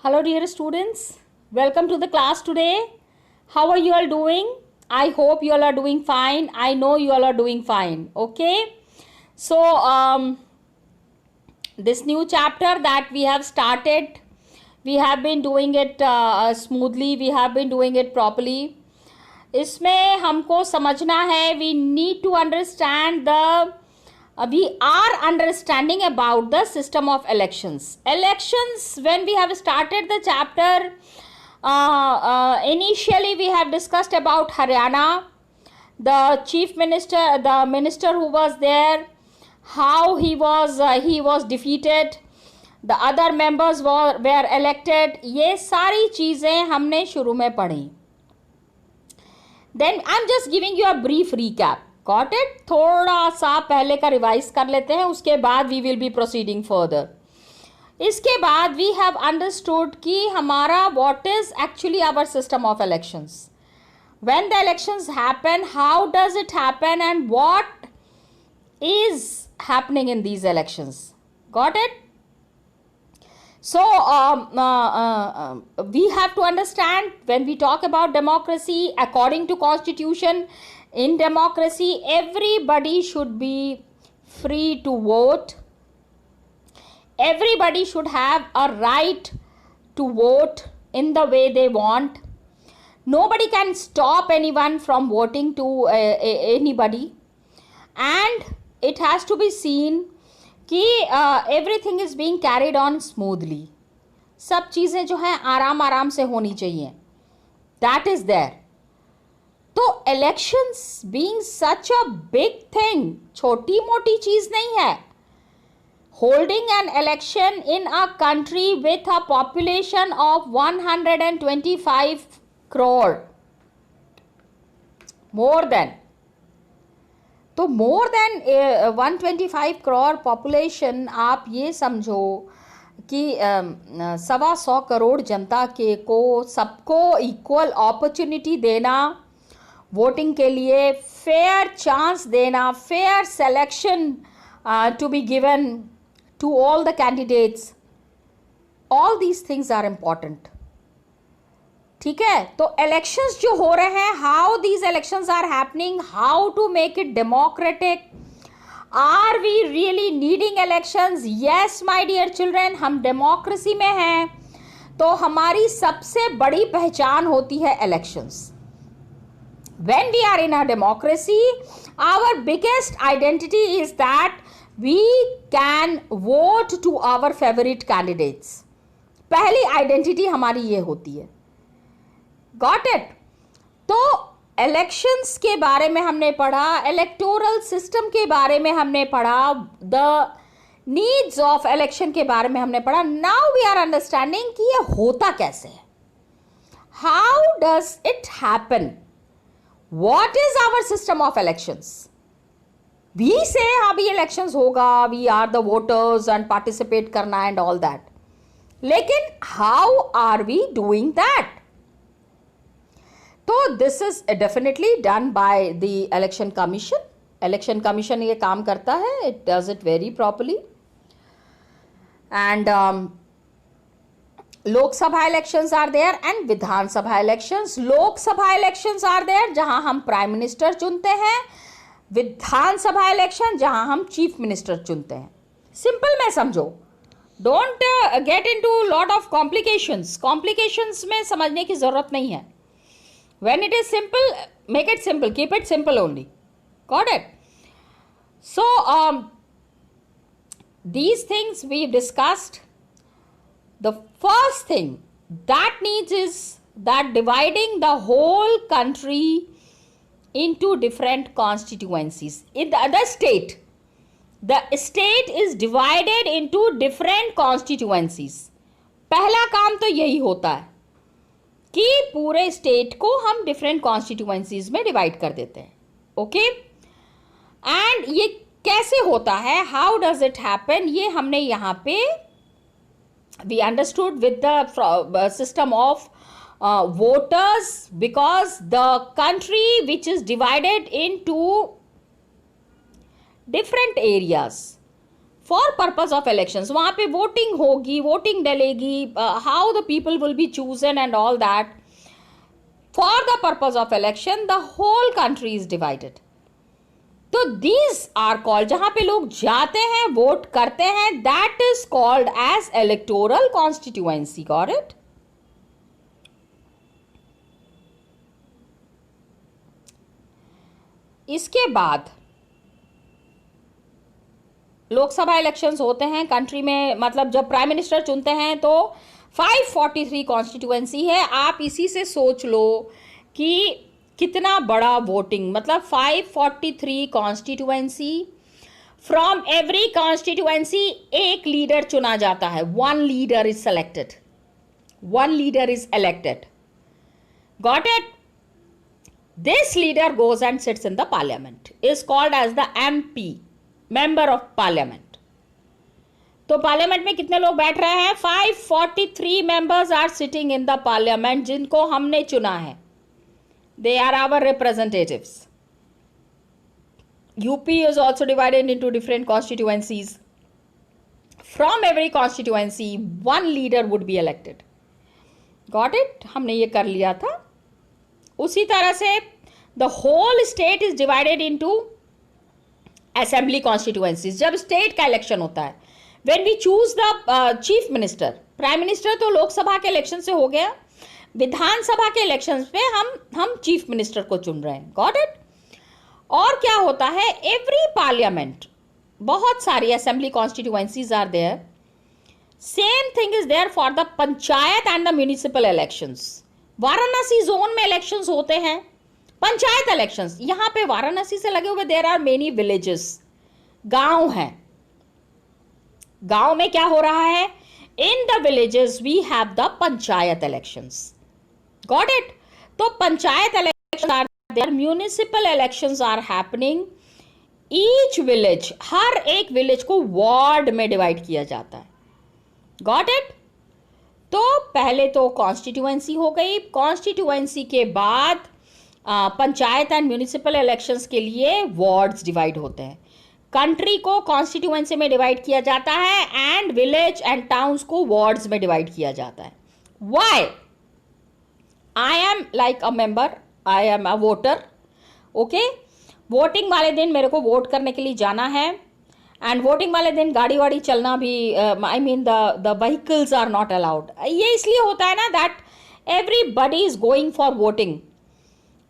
Hello dear students, welcome to the class today. How are you all doing? I hope you all are doing fine. I know you all are doing fine. Okay. So this new chapter that we have started, we have been doing it smoothly, we have been doing it properly. इसमें हमको समझना है, we need to understand we are understanding about the system of elections. Elections, when we have started the chapter, initially we have discussed about Haryana, the chief minister, the minister who was there, how he was defeated, the other members were elected. ये सारी चीज़ें हमने शुरू में पढ़ी. Then I'm just giving you a brief recap. Got it? थोड़ा सा पहले का रिवाइज कर लेते हैं, उसके बाद we will be proceeding further. इसके बाद we have understood कि हमारा what is actually our system of elections. When the elections happen, how does it happen and what is happening in these elections. Got it? So we have to understand when we talk about democracy, according to constitution, in democracy, everybody should be free to vote. Everybody should have a right to vote in the way they want. Nobody can stop anyone from voting to anybody. And it has to be seen कि everything is being carried on smoothly. सब चीज़ें जो हैं आराम आराम से होनी चाहिए. That is there. तो elections being such a big thing, छोटी मोटी चीज़ नहीं है. Holding an election in a country with a population of 125 crore, more than, तो मोर देन 125 करोड़ पॉपुलेशन, आप ये समझो कि 125 करोड़ जनता के को सबको इक्वल अपॉर्चुनिटी देना वोटिंग के लिए, फेयर चांस देना, fair selection to be given to all the candidates, all these things are important. ठीक है. तो इलेक्शंस जो हो रहे हैं, how these elections are happening, how to make it democratic, are we really needing elections? Yes my dear children, हम democracy में हैं तो हमारी सबसे बड़ी पहचान होती है elections. When we are in a democracy, our biggest identity is that we can vote to our favourite candidates. पहली आइडेंटिटी हमारी ये होती है. Got it? तो इलेक्शंस के बारे में हमने पढ़ा, इलेक्टोरल सिस्टम के बारे में हमने पढ़ा, द नीड्स ऑफ इलेक्शन के बारे में हमने पढ़ा. नाउ वी आर अंडरस्टैंडिंग कि ये होता कैसे है. How does it happen? What is our system of elections? We say अभी इलेक्शंस होगा, we are the voters and participate करना एंड ऑल दैट, लेकिन how are we doing that? तो this is definitely done by the election commission. Election commission ये काम करता है, it does it very properly. And Lok Sabha elections are there and Vidhan Sabha elections. Lok Sabha elections are there जहां हम prime minister चुनते हैं, विधानसभा election जहां हम चीफ मिनिस्टर चुनते हैं. सिंपल में समझो, don't get into lot of complications. Complications में समझने की जरूरत नहीं है. When it is simple, make it simple. Keep it simple only. Got it? So, these things we've discussed. The first thing that needs is that dividing the whole country into different constituencies. In the other state, the state is divided into different constituencies. पहला काम तो यही होता है कि पूरे state को हम डिफरेंट कॉन्स्टिट्यूएंसीज में डिवाइड कर देते हैं. ओके. एंड ये कैसे होता है, हाउ डज इट हैपन, ये हमने यहाँ पे we understood with the system of voters, because the country which is divided into different areas. For purpose of elections, वहां पे वोटिंग होगी, वोटिंग डलेगी, how the people will be chosen and all that. For the purpose of election the whole country is divided. तो these are called, जहां पे लोग जाते हैं, वोट करते हैं, that is called as electoral constituency. Got it? इसके बाद लोकसभा इलेक्शंस होते हैं कंट्री में, मतलब जब प्राइम मिनिस्टर चुनते हैं तो 543 कॉन्स्टिट्यूएंसी है. आप इसी से सोच लो कि कितना बड़ा वोटिंग, मतलब 543 कॉन्स्टिट्यूएंसी. फ्रॉम एवरी कॉन्स्टिट्यूएंसी एक लीडर चुना जाता है. One leader is selected, one leader is elected. Got it? This leader goes and sits in the parliament, is called as the MP, member of parliament. तो parliament में कितने लोग बैठ रहे हैं? 543 members are sitting in the parliament, जिनको हमने चुना है. They are our representatives. UP is also divided into different constituencies. From every constituency, one leader would be elected. Got it? हमने ये कर लिया था. उसी तरह से the whole state is divided into assembly constituencies. जब स्टेट का इलेक्शन होता है, when we choose the chief minister, prime minister तो लोकसभा के इलेक्शन से हो गया, विधानसभा के इलेक्शन पे हम चीफ मिनिस्टर को चुन रहे हैं. Got it? और क्या होता है, एवरी पार्लियामेंट, बहुत सारी assembly constituencies are there. Same thing is there for the panchayat and the municipal elections. Varanasi zone में इलेक्शंस होते हैं, पंचायत इलेक्शंस. यहां पे वाराणसी से लगे हुए देयर आर मेनी विलेजेस, गांव हैं. गांव में क्या हो रहा है? In the villages we have the panchayat elections. Got it? तो panchayat election are there, municipal elections are happening. Each village, हर एक विलेज को वार्ड में डिवाइड किया जाता है. Got it? तो पहले तो कॉन्स्टिट्यूएंसी हो गई, कॉन्स्टिट्यूएंसी के बाद पंचायत एंड म्यूनिसिपल इलेक्शंस के लिए वार्ड्स डिवाइड होते हैं. कंट्री को कॉन्स्टिट्यूएंसी में डिवाइड किया जाता है एंड विलेज एंड टाउन्स को वार्ड्स में डिवाइड किया जाता है. Why? I am like a member, I am a voter. Okay, voting वाले दिन मेरे को वोट करने के लिए जाना है, एंड वोटिंग वाले दिन गाड़ी वाड़ी चलना भी, I mean the vehicles are not allowed. ये इसलिए होता है ना that everybody is going for voting,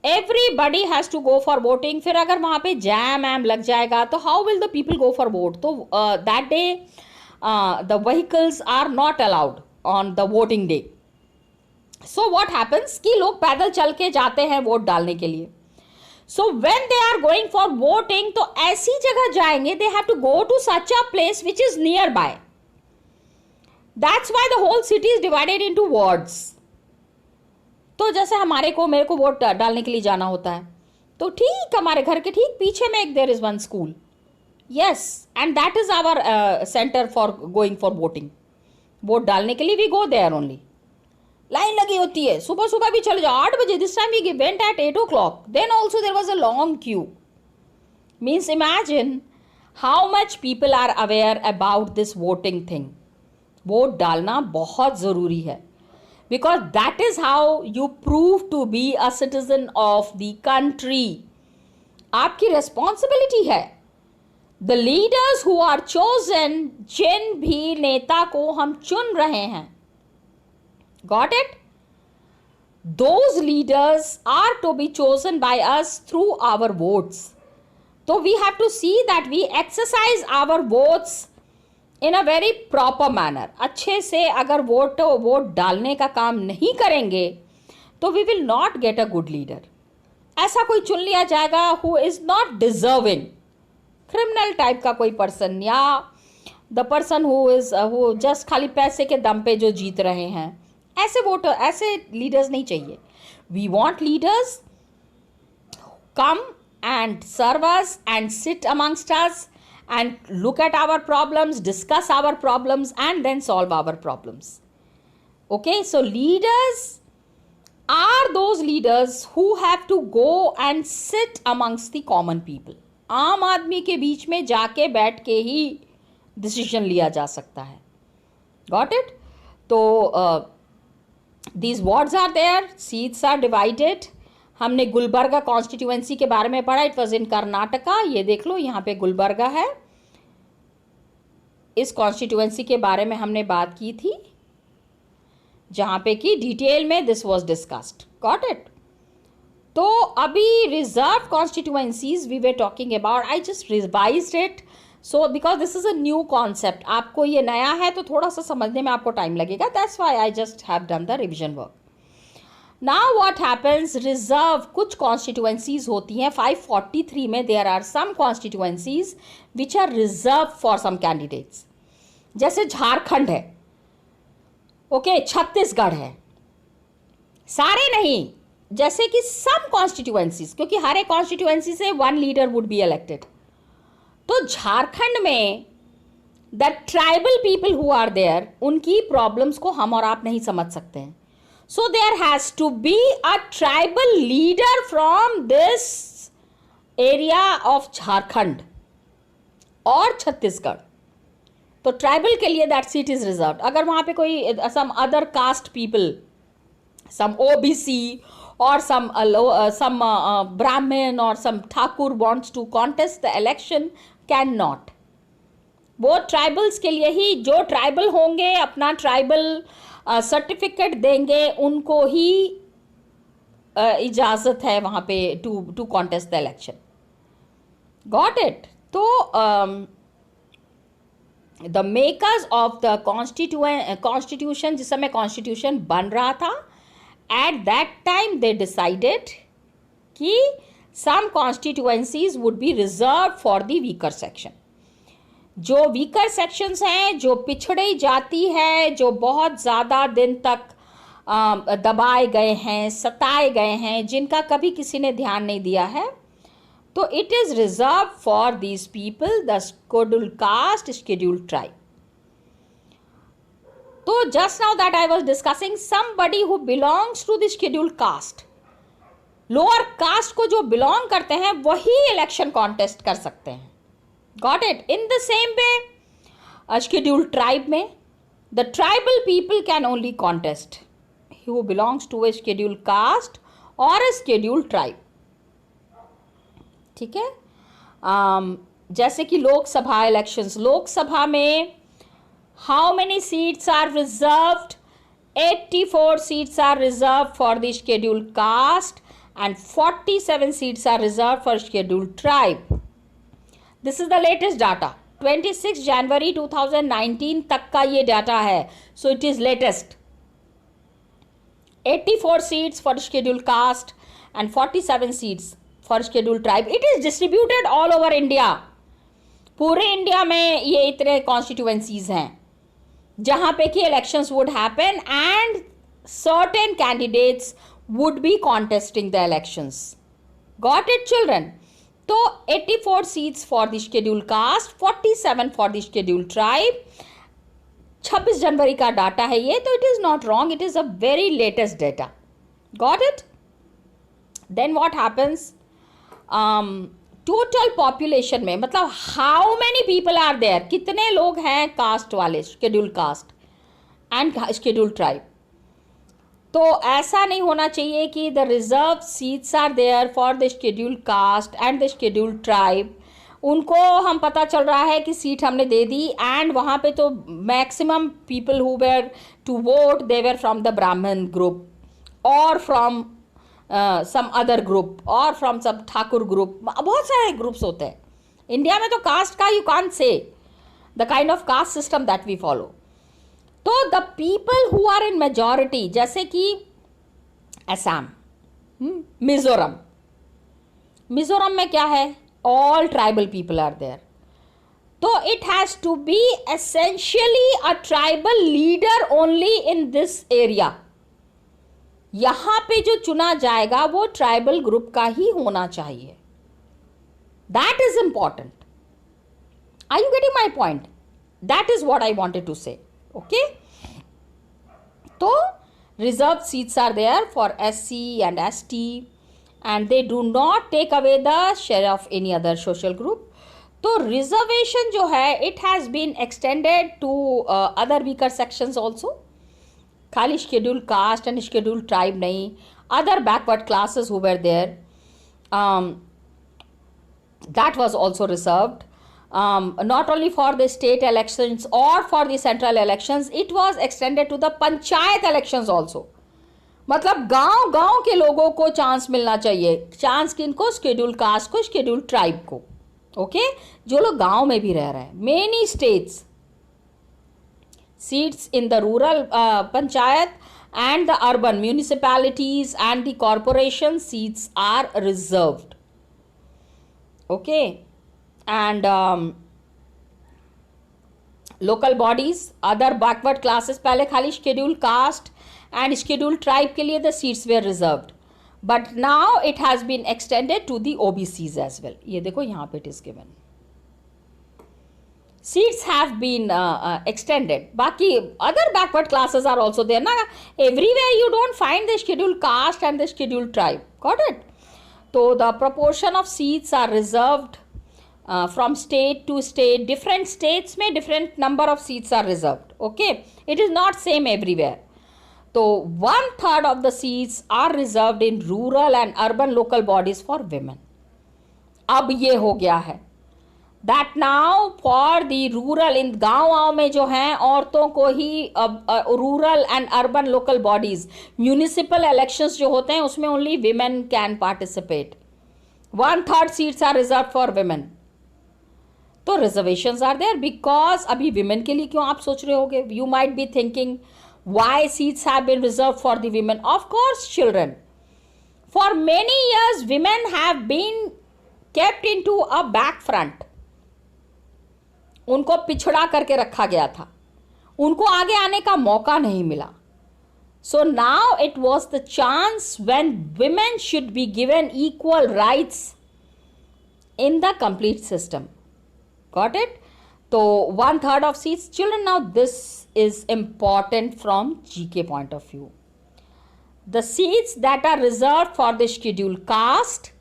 everybody has to go for voting. फिर अगर वहां पे जैम एम लग जाएगा तो how will the people go for vote? तो that day the vehicles are not allowed on the voting day. So what happens कि लोग पैदल चल के जाते हैं वोट डालने के लिए. So when they are going for voting, तो ऐसी जगह जाएंगे, they have to go to such a place which is nearby. That's why the whole city is divided into wards. तो जैसे मेरे को वोट डालने के लिए जाना होता है, तो ठीक हमारे घर के ठीक पीछे में एक there is one school. Yes, and that is our center for going for voting. Vote डालने के लिए we go there only. Line लगी होती है, सुबह सुबह भी चले जाओ 8 बजे. This time we went at 8 o'clock. Then also there was a long queue. Means imagine how much people are aware about this voting thing. Vote डालना बहुत ज़रूरी है, because that is how you prove to be a citizen of the country. आपकी responsibility है. The leaders who are chosen, जिन भी नेता को हम चुन रहे हैं, got it? Those leaders are to be chosen by us through our votes. So we have to see that we exercise our votes in a very proper manner. अच्छे से अगर वोट डालने का काम नहीं करेंगे तो we will not get a good leader. ऐसा कोई चुन लिया जाएगा who is not deserving, criminal type का कोई पर्सन, या the person who just खाली पैसे के दम पे जो जीत रहे हैं. ऐसे वोटर, ऐसे लीडर्स नहीं चाहिए. We want leaders come and serve us and sit amongst us and look at our problems, discuss our problems and then solve our problems. Okay, so leaders are those leaders who have to go and sit amongst the common people. आम आदमी के बीच में जाके बैठ के ही decision लिया जा सकता है. Got it. तो these wards are there, seats are divided. हमने गुलबर्गा कॉन्स्टिट्यूएंसी के बारे में पढ़ा. It was in Karnataka. ये देख लो यहाँ पे गुलबर्गा है. इस कॉन्स्टिट्यूएंसी के बारे में हमने बात की थी जहाँ पे कि डिटेल में this was discussed. Got it. तो अभी reserve constituencies we were talking about. I just revised it. So because this is a new concept. आपको ये नया है तो थोड़ा सा समझने में आपको टाइम लगेगा. That's why I just have done the revision work. Now what happens, reserve कुछ कॉन्स्टिट्यूएंसीज होती हैं. 543 में there are some constituencies which are reserve for some candidates. जैसे झारखंड है, ओके, छत्तीसगढ़ है. सारे नहीं, जैसे कि सम कॉन्स्टिट्यूएंसीज, क्योंकि हर एक कॉन्स्टिट्यूएंसी से one leader would be elected. तो झारखंड में the tribal people who are there, उनकी प्रॉब्लम्स को हम और आप नहीं समझ सकते हैं. So there has to be a tribal leader from this area of Jharkhand और छत्तीसगढ़. तो ट्राइबल के लिए दैट सीट इज रिजर्व्ड. अगर वहां पे कोई some other caste people, some OBC or some Brahmin or some Thakur wants to contest the election, cannot. वो tribals के लिए ही, जो ट्राइबल होंगे अपना ट्राइबल सर्टिफिकेट देंगे, उनको ही इजाज़त है वहाँ पे to contest the election. Got it. तो the makers of the constitution, जिस समय कॉन्स्टिट्यूशन बन रहा था, at that time they decided कि some constituencies would be reserved for the weaker section. जो weaker sections हैं, जो पिछड़ी जाति है, जो बहुत ज़्यादा दिन तक दबाए गए हैं, सताए गए हैं, जिनका कभी किसी ने ध्यान नहीं दिया है, तो it is reserved for these people, the scheduled caste, scheduled tribe. तो just now that I was discussing somebody who belongs to the scheduled caste, lower caste को जो बिलोंग करते हैं वही इलेक्शन कॉन्टेस्ट कर सकते हैं. Got it. In the same way scheduled tribe में the tribal people can only contest who belongs to a scheduled caste और ए शेड्यूल्ड ट्राइब. ठीक है. जैसे कि लोकसभा इलेक्शंस, लोकसभा में how many seats are reserved? 84 seats are reserved for the scheduled caste and 47 seats are reserved for scheduled tribe. This is the latest data. 26 January 2019 तक का ये data है. So it is latest. 84 seats for scheduled caste and 47 seats for scheduled tribe. It is distributed all over India. पूरे India में ये इतने constituencies हैं जहाँ पे कि elections would happen and certain candidates would be contesting the elections. Got it, children? तो 84 seats for the scheduled caste, 47 for the scheduled tribe. 26 जनवरी का डाटा है ये, तो it is not wrong. It is a very latest data. Got it? Then what happens? Total population में, मतलब how many people are there, कितने लोग हैं caste वाले, schedule caste and schedule tribe. तो ऐसा नहीं होना चाहिए कि the reserve seats are there for the schedule caste and the schedule tribe. उनको हम पता चल रहा है कि सीट हमने दे दी एंड वहाँ पे तो maximum people who were to vote they were from the Brahmin group और from some other group or from some Thakur group. बहुत सारे ग्रुप्स होते हैं इंडिया में. तो कास्ट का you can't say the kind of caste system that we follow. तो the people who are in majority, जैसे कि असम, मिजोरम. मिजोरम में क्या है? All tribal people are there. तो it has to be essentially a tribal leader only in this area. यहां पे जो चुना जाएगा वो ट्राइबल ग्रुप का ही होना चाहिए. That is important. Are you getting my point? That is what I wanted to say. Okay. तो reserve seats are there for SC and ST and they do not take away the share of any other social group. तो reservation जो है it has been extended to other weaker sections also, खाली schedule caste and schedule tribe नहीं, other backward classes who were there, that was also reserved, not only for the state elections or for the central elections, it was extended to the panchayat elections also. मतलब गांव गांव के लोगों को chance मिलना चाहिए, chance किनको, schedule caste को, शेड्यूल ट्राइब को, ओके, जो लोग गांव में भी रह रहे हैं. Many states seats in the rural panchayat and the urban municipalities and the corporation seats are reserved. Okay, and local bodies, other backward classes, पहले खाली scheduled caste and scheduled tribe के लिए the seats were reserved, but now it has been extended to the OBCs as well. ये देखो यहाँ पे it is given. Seats have been extended. बाकी other backward classes are also there ना. Everywhere you don't find the scheduled caste and the scheduled tribe. Got it? So the proportion of seats are reserved from state to state. Different states में different number of seats are reserved. Okay, it is not same everywhere. So 1/3 of the seats are reserved in rural and urban local bodies for women. अब ये हो गया है that now for the rural, in गाँव में जो हैं औरतों को ही rural and urban local bodies, municipal elections जो होते हैं उसमें only women can participate. 1/3 seats are reserved for women. तो reservations are there because अभी women के लिए क्यों आप सोच रहे होगे? You might be thinking why seats have been reserved for the women. Of course, children. For many years, women have been kept into a back front. उनको पिछड़ा करके रखा गया था, उनको आगे आने का मौका नहीं मिला. So now it was the chance when women should be given equal rights in the complete system. Got it? So 1/3 of seats. Children, now this is important from GK point of view. The seats that are reserved for the scheduled caste,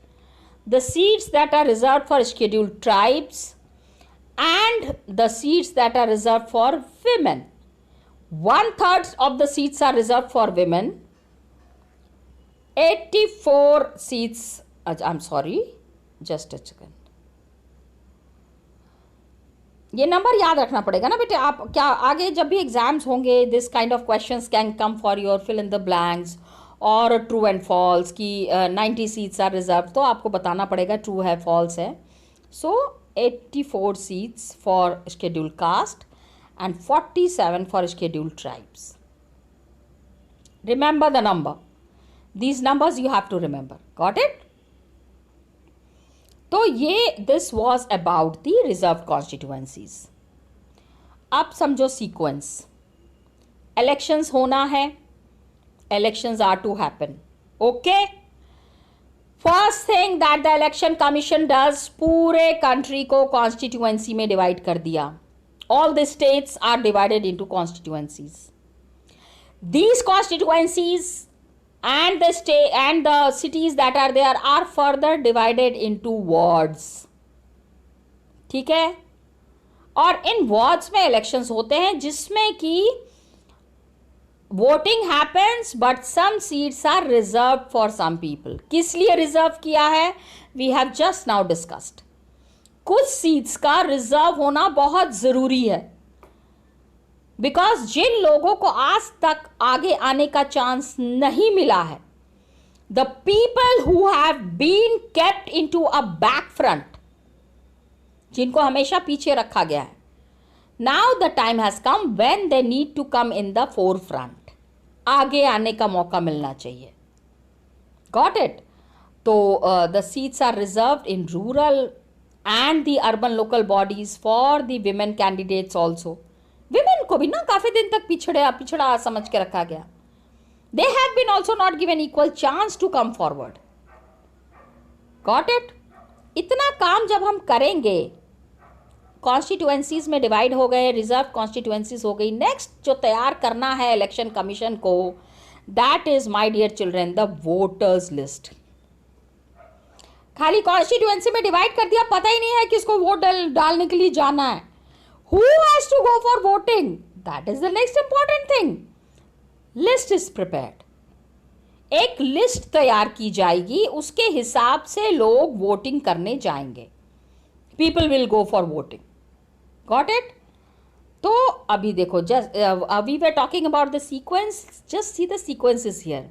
the seats that are reserved for scheduled tribes, and the seats that are reserved for women. 1/3 of the seats are reserved for women. 84 seats, I'm sorry, just a second. ये number याद रखना पड़ेगा ना बेटे. आप क्या आगे जब भी एग्जाम्स होंगे, this kind of questions can come for your fill in the blanks और ट्रू एंड फॉल्स की 90 सीट्स आर रिजर्व, तो आपको बताना पड़ेगा ट्रू है फॉल्स है. सो 84 seats for scheduled caste and 47 for scheduled tribes. Remember the number. These numbers you have to remember. Got it? तो ये this was about the reserved constituencies. अब समझो sequence. Elections होना है. Elections are to happen. Okay? First thing that the election commission does, पूरे country को constituency में divide कर दिया. All the states are divided into constituencies. These constituencies and the cities that are there are further divided into wards. ठीक है? और इन wards में elections होते हैं जिसमें कि voting happens but some seats are reserve for some people. किस लिए रिजर्व किया है? We have just now discussed. कुछ सीट्स का रिजर्व होना बहुत जरूरी है बिकॉज जिन लोगों को आज तक आगे आने का चांस नहीं मिला है, the people who have been kept into a back front, जिनको हमेशा पीछे रखा गया है, now the time has come when they need to come in the forefront. आगे आने का मौका मिलना चाहिए. Got it? तो the seats are reserved in rural and the urban local bodies for the women candidates also. Women को भी ना काफी दिन तक पिछड़ा समझ के रखा गया. They have been also not given equal chance to come forward. Got it? इतना काम जब हम करेंगे, कॉन्स्टिट्यूएंसीज में डिवाइड हो गए, रिजर्व कॉन्स्टिट्यूएंसीज हो गई, नेक्स्ट जो तैयार करना है इलेक्शन कमीशन को, that is my dear children the voters list. खाली कॉन्स्टिट्यूएंसी में डिवाइड कर दिया, पता ही नहीं है किसको वोट डालने के लिए जाना है. Who has to go for voting, that is the next important thing. List is prepared. एक लिस्ट तैयार की जाएगी, उसके हिसाब से लोग वोटिंग करने जाएंगे. People will go for voting. Got it? तो अभी देखो, just we were talking about the sequence, just see the sequences here.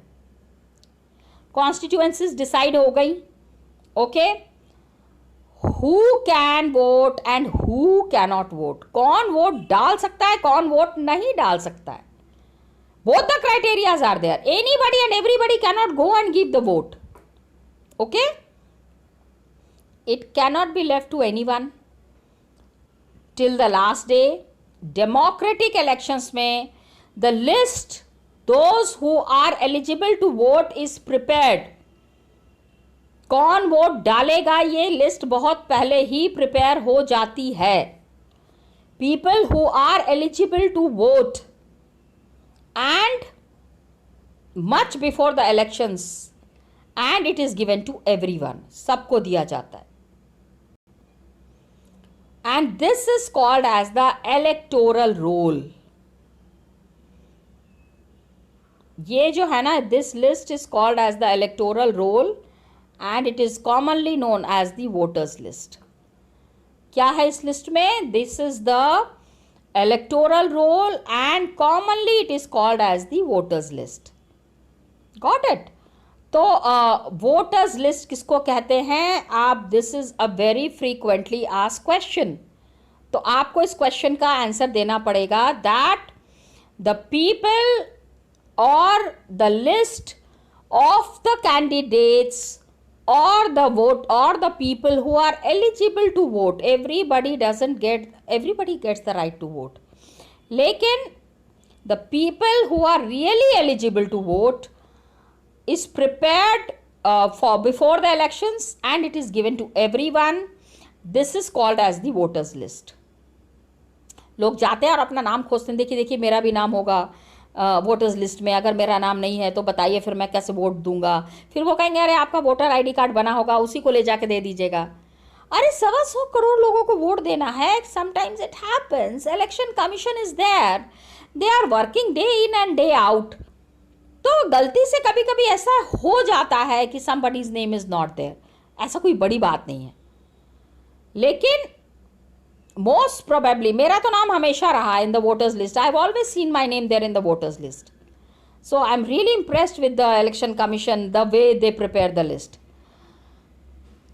Constituencies decide हो गई. Okay, who can vote and who cannot vote. कौन वोट डाल सकता है, कौन वोट नहीं डाल सकता है. Both the criterias are there. Anybody and everybody cannot go and give the vote. Okay? It cannot be left to anyone till the last day. Democratic elections में the list, those who are eligible to vote is prepared. कौन vote डालेगा ये list बहुत पहले ही prepare हो जाती है. People who are eligible to vote and much before the elections, and it is given to everyone. सबको दिया जाता है. And this is called as the electoral roll. ये जो है ना, this list is called as the electoral roll and it is commonly known as the voters list. क्या है इस लिस्ट में? This is the electoral roll and commonly it is called as the voters list. Got it? तो voters list किसको कहते हैं आप? This is a very frequently asked question. तो आपको इस क्वेश्चन का आंसर देना पड़ेगा that the people or the list of the candidates or the vote or the people who are eligible to vote. Everybody gets the right to vote. लेकिन the people who are really eligible to vote is prepared for before the elections and it is given to everyone. This is called as the voters list. लोग जाते हैं और अपना नाम खोजते हैं, देखिए मेरा भी नाम होगा वोटर्स लिस्ट में, अगर मेरा नाम नहीं है तो बताइए फिर मैं कैसे वोट दूंगा. फिर वो कहेंगे अरे आपका वोटर आईडी कार्ड बना होगा, उसी को ले जाके दे दीजिएगा. अरे 125 करोड़ लोगों को वोट देना है. Sometimes it happens, election commission is there, they are working day in and day out. तो गलती से कभी कभी ऐसा हो जाता है कि somebody's name is not there. ऐसा कोई बड़ी बात नहीं है, लेकिन मोस्ट प्रोबेबली मेरा तो नाम हमेशा रहा in the voters list. I have always seen my name there in the voters list. So I am really impressed with the election commission, the way they prepare the list.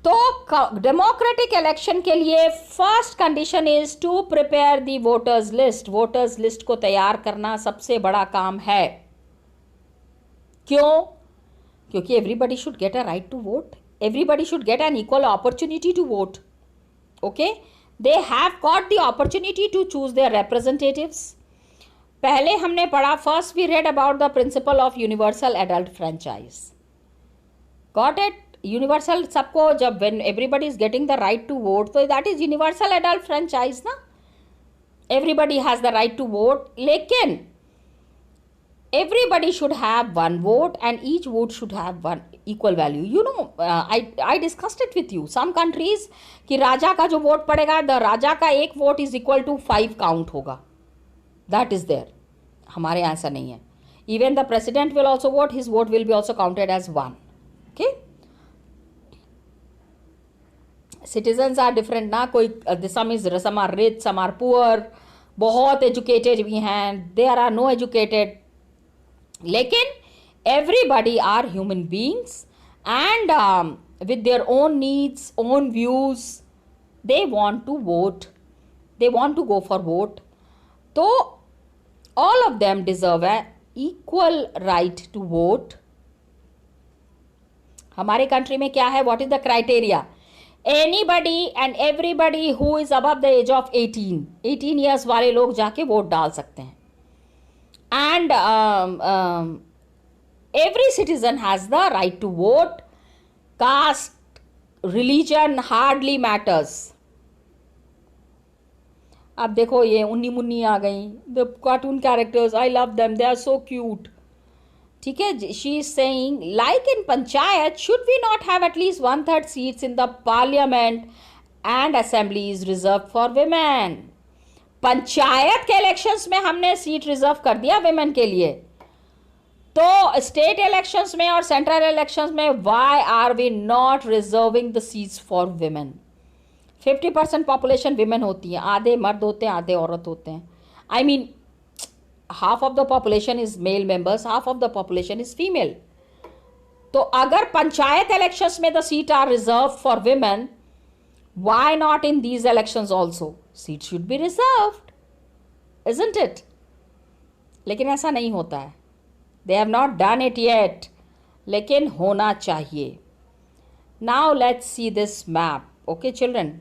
तो democratic election के लिए first condition is to prepare the voters list. Voters list को तैयार करना सबसे बड़ा काम है. क्यों? क्योंकि everybody should get a right to vote. Everybody should get an equal opportunity to vote. Okay, they have got the opportunity to choose their representatives. पहले हमने पढ़ा, first we read about the principle of universal adult franchise. Got it? Universal सबको, जब when everybody is getting the right to vote, तो that is universal adult franchise ना. Everybody has the right to vote, लेकिन everybody should have one vote and each vote should have one equal value. You know, I discussed it with you. Some countries कि राजा का जो vote पड़ेगा, the raja का एक vote is equal to 5 count होगा. That is there. हमारे यहाँ ऐसा नहीं है. Even the president will also vote, his vote will be also counted as 1. Okay, citizens are different ना. कोई some are rich, some are poor, बहुत educated भी हैं, देयर आर नो एजुकेटेड. लेकिन everybody are human beings and with their own needs, own views, they want to vote, they want to go for vote. So all of them deserve a equal right to vote. हमारे country में क्या है? What is the criteria? Anybody and everybody who is above the age of 18 years वाले लोग जाके vote डाल सकते हैं. And every citizen has the right to vote. Caste, religion hardly matters. अब देखो ये उन्नी मुन्नी आ गई, the cartoon characters, I love them, they are so cute. ठीक है, she is saying like in panchayat should we not have at least 1/3 seats in the parliament and assemblies reserve for women. Panchayat के elections में हमने सीट रिजर्व कर दिया women के लिए, तो स्टेट इलेक्शंस में और सेंट्रल इलेक्शंस में why are we not reserving the seats for women? 50% population women होती है, आधे मर्द होते हैं आधे औरत होते हैं। I mean half of the population is male members, half of the population is female. तो अगर पंचायत इलेक्शंस में the seat are reserved for women, why not in these elections also? Seat should be reserved, isn't it? लेकिन ऐसा नहीं होता है, they have not done it yet, लेकिन होना चाहिए। Now let's see this map, okay children?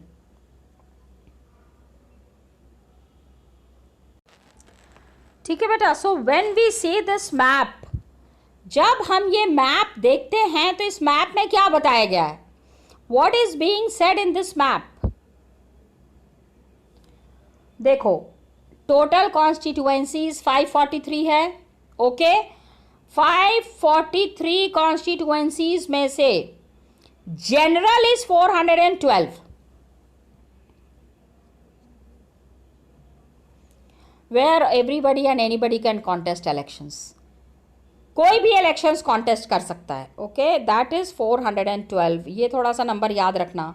ठीक है बेटा, so when we see this map, जब हम ये मैप देखते हैं तो इस मैप में क्या बताया गया है? What is being said in this map? देखो, टोटल कॉन्स्टिट्यूएंसीज 543 है, ओके। 543 कॉन्स्टिट्यूएंसीज में से general is 412, where everybody and anybody can contest elections. कोई भी elections contest कर सकता है, okay? That is 412. ये थोड़ा सा नंबर याद रखना.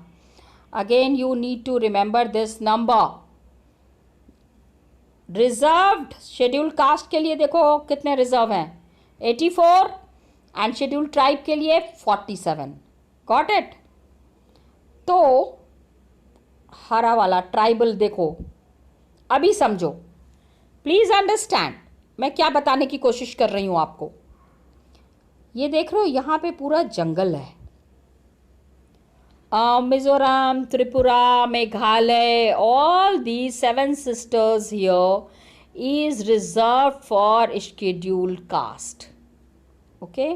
Again you need to remember this number. Reserved scheduled caste के लिए देखो कितने reserve हैं, 84, and scheduled tribe के लिए 47. Got it? तो हरा वाला ट्राइबल देखो, अभी समझो, प्लीज अंडरस्टैंड मैं क्या बताने की कोशिश कर रही हूं आपको। ये देख रहे हो यहाँ पे पूरा जंगल है, Mizoram, Tripura, Meghalaya, all the 7 sisters here is reserve for scheduled caste, okay.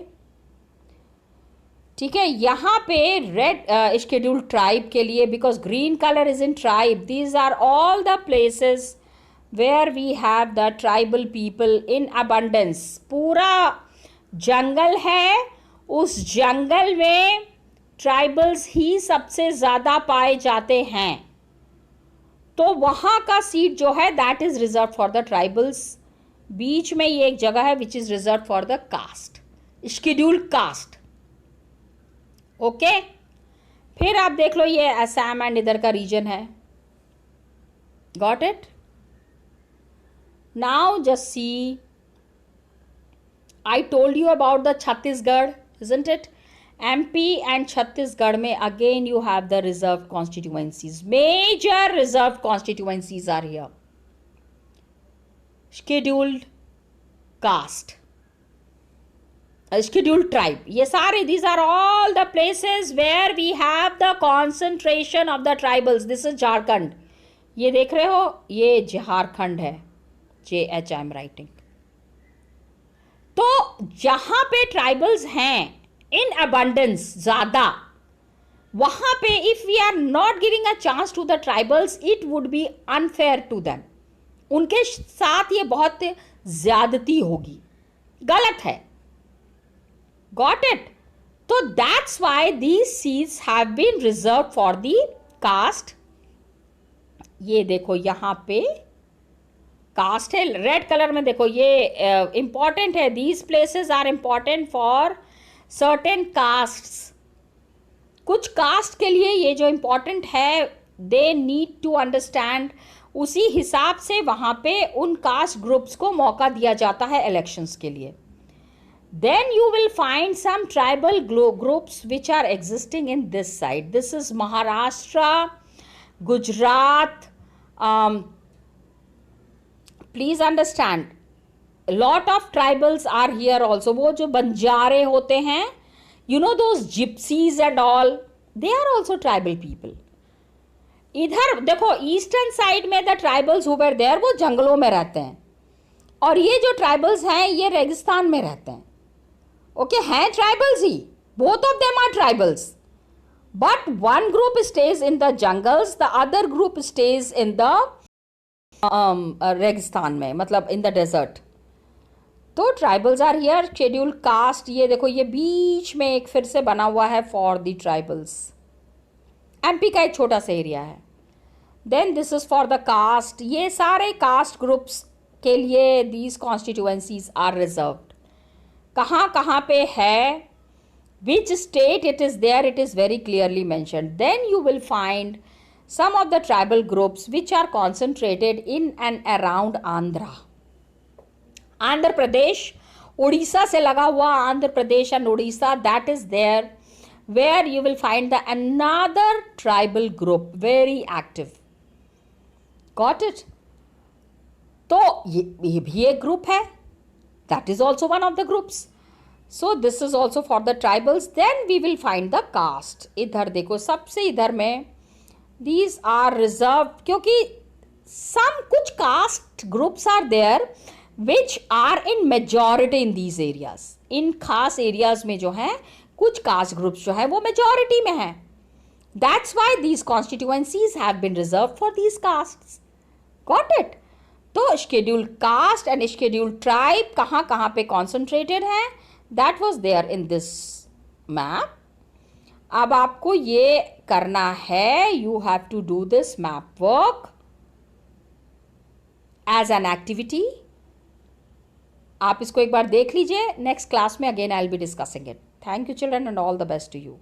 ठीक है, यहाँ पे रेड शेड्यूल्ड ट्राइब के लिए, because green colour is in tribe, these are all the places where we have the tribal people in abundance. पूरा जंगल है, उस जंगल में ट्राइबल्स ही सबसे ज़्यादा पाए जाते हैं, तो वहाँ का सीट जो है that is reserve for the tribals. बीच में ये एक जगह है which is reserve for the caste, scheduled caste, okay. फिर आप देख लो ये असम एंड इधर का रीजन है, got it? Now just see, I told you about the Chhattisgarh, isn't it? MP and Chhattisgarh में again you have the reserved constituencies. Major reserved constituencies are here. Scheduled caste, scheduled tribe. ये सारे, these are all the places where we have the concentration of the tribals. This is Jharkhand. ये देख रहे हो, ये झारखंड है, JH I am writing. तो जहां पे ट्राइबल्स हैं इन अबंडेंस ज्यादा, वहां पे if we are not giving a chance to the tribals it would be unfair to them, उनके साथ ये बहुत ज्यादती होगी, गलत है, गॉट इट? तो that's why these seats have been reserve for the caste. ये देखो यहां पे कास्ट है, रेड कलर में देखो, ये इंपॉर्टेंट है, these places are important for certain castes. कुछ कास्ट के लिए ये जो इंपॉर्टेंट है, दे नीड टू अंडरस्टैंड, उसी हिसाब से वहाँ पे उन कास्ट ग्रुप्स को मौका दिया जाता है इलेक्शंस के लिए। Then you will find some tribal groups which are existing in this side, this is Maharashtra, Gujarat, please understand, lot of tribals are here also. वो जो बंजारे होते हैं, you know those gypsies and all, they are also tribal people. इधर देखो eastern side में the tribals who were there, वो जंगलों में रहते हैं, और ये जो ट्राइबल्स हैं ये रेगिस्तान में रहते हैं, ओके, हैं ट्राइबल्स ही, both of them are tribals, but one group stays in the jungles, the other group stays in the रेगिस्तान में, मतलब इन द डेजर्ट। तो tribals are here, schedule caste, ये देखो ये बीच में एक फिर से बना हुआ है फॉर द ट्राइबल्स, एमपी का एक छोटा सा एरिया है। Then this is for the caste, ये सारे कास्ट ग्रुप्स के लिए दीज कॉन्स्टिट्यूएंसीज आर रिजर्व्ड। कहाँ कहाँ पे है, which state it is there, it is very clearly mentioned. Then you will find some of the tribal groups which are concentrated in and around Andhra. Andhra Pradesh, Odisha से लगा हुआ Andhra Pradesh and Odisha, that is there where you will find the another tribal group very active. Got it? तो ये भी एक group है, that is also one of the groups. So this is also for the tribals. Then we will find the caste. इधर देखो सबसे इधर में these are reserved, क्योंकि some कुछ caste groups are there which are in majority in these areas. इन खास areas में जो है कुछ caste groups जो है वो majority में है. That's why these constituencies have been reserved for these castes. Got it? तो scheduled caste and scheduled tribe कहाँ कहाँ पे concentrated है, that was there in this map. अब आपको ये करना है, you have to do this map work as an activity. आप इसको एक बार देख लीजिए, नेक्स्ट क्लास में again I will be discussing it. Thank you children and all the best to you.